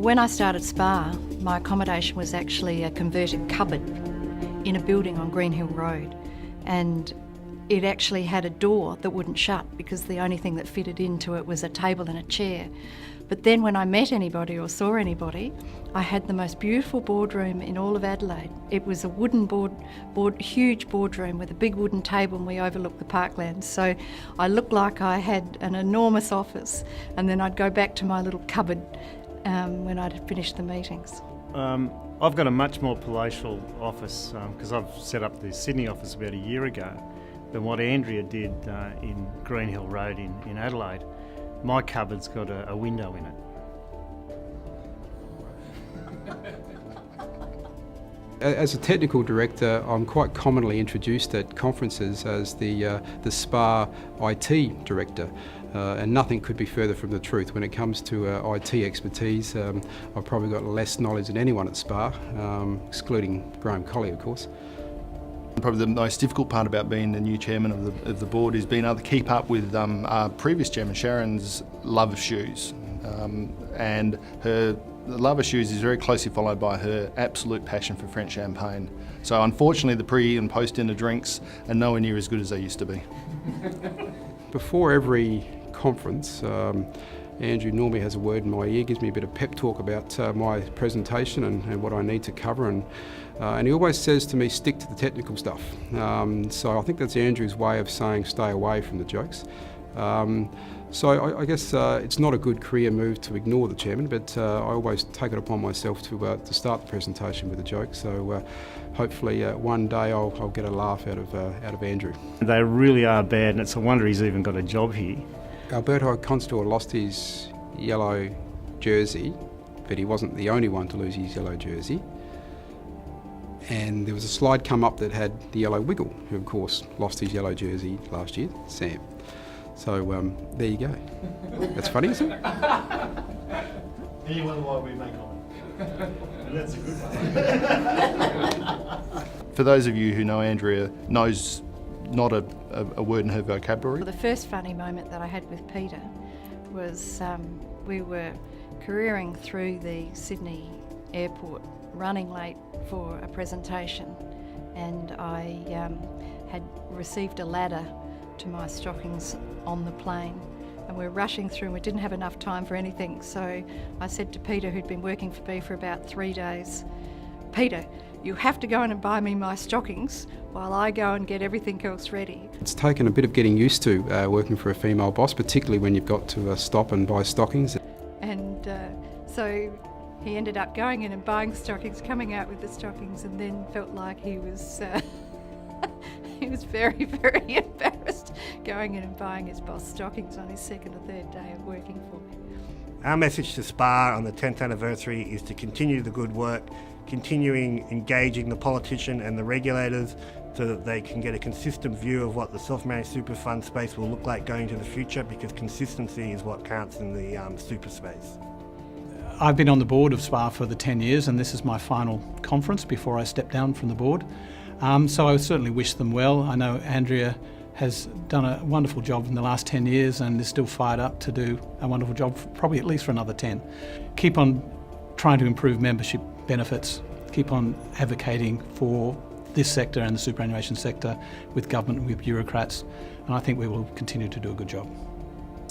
When I started SPAA, my accommodation was actually a converted cupboard in a building on Green Hill Road, and it actually had a door that wouldn't shut because the only thing that fitted into it was a table and a chair. But then when I met anybody or saw anybody, I had the most beautiful boardroom in all of Adelaide. It was a wooden huge boardroom with a big wooden table, and we overlooked the parklands. So I looked like I had an enormous office, and then I'd go back to my little cupboard when I'd finished the meetings. I've got a much more palatial office because I've set up the Sydney office about a year ago than what Andrea did in Green Hill Road in Adelaide. My cupboard's got a window in it. As a technical director, I'm quite commonly introduced at conferences as the SPAA IT director, and nothing could be further from the truth. When it comes to IT expertise, I've probably got less knowledge than anyone at SPAA, excluding Graham Colley, of course. Probably the most difficult part about being the new chairman of the board is being able to keep up with our previous chairman, Sharon's love of shoes, and her love of shoes is very closely followed by her absolute passion for French champagne. So unfortunately the pre and post dinner drinks are nowhere near as good as they used to be. Before every conference, Andrew normally has a word in my ear, gives me a bit of pep talk about my presentation and what I need to cover, and he always says to me, stick to the technical stuff. So I think that's Andrew's way of saying stay away from the jokes. So I guess it's not a good career move to ignore the chairman, but I always take it upon myself to start the presentation with a joke. So hopefully one day I'll get a laugh out of Andrew. They really are bad, and it's a wonder he's even got a job here. Alberto Constable lost his yellow jersey, but he wasn't the only one to lose his yellow jersey. And there was a slide come up that had the yellow wiggle, who of course lost his yellow jersey last year, Sam. So there you go. That's funny, isn't it? And you wonder why we make comment. That's a good one. For those of you who know Andrea, knows not a word in her vocabulary. The first funny moment that I had with Peter was we were careering through the Sydney airport, running late for a presentation, and I had received a ladder to my stockings on the plane, and we're rushing through and we didn't have enough time for anything. So I said to Peter, who'd been working for me for about 3 days, Peter, you have to go in and buy me my stockings while I go and get everything else ready. It's taken a bit of getting used to working for a female boss, particularly when you've got to stop and buy stockings. And so he ended up going in and buying stockings, coming out with the stockings, and then felt like he was he was very, very embarrassed going in and buying his boss stockings on his second or third day of working for me. Our message to SPAA on the 10th anniversary is to continue the good work, continuing engaging the politician and the regulators so that they can get a consistent view of what the self-managed super fund space will look like going into the future, because consistency is what counts in the super space. I've been on the board of SPAA for the 10 years, and this is my final conference before I step down from the board. So I certainly wish them well. I know Andrea has done a wonderful job in the last 10 years and is still fired up to do a wonderful job, probably at least for another 10. Keep on trying to improve membership benefits, keep on advocating for this sector and the superannuation sector with government and with bureaucrats, and I think we will continue to do a good job.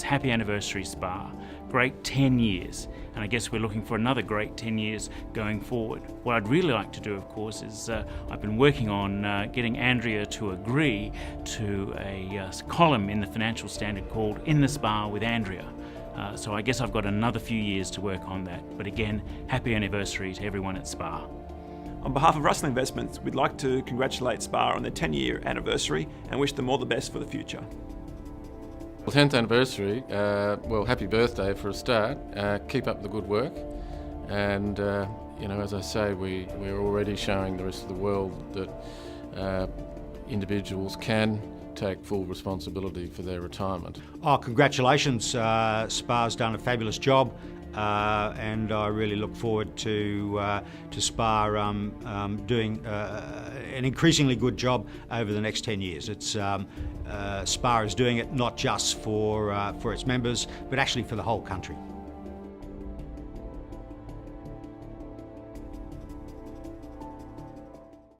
Happy anniversary, SPAA. Great 10 years, and I guess we're looking for another great 10 years going forward. What I'd really like to do, of course, is I've been working on getting Andrea to agree to a column in the Financial Standard called In the SPAA with Andrea. So I guess I've got another few years to work on that. But again, happy anniversary to everyone at SPAA. On behalf of Russell Investments, we'd like to congratulate SPAA on their 10-year anniversary and wish them all the best for the future. Well, 10th anniversary, well, happy birthday for a start. Keep up the good work, and you know, as I say, we're already showing the rest of the world that individuals can take full responsibility for their retirement. Oh, congratulations! SPAA's done a fabulous job, and I really look forward to SPAA doing an increasingly good job over the next 10 years. It's SPAA is doing it not just for its members, but actually for the whole country.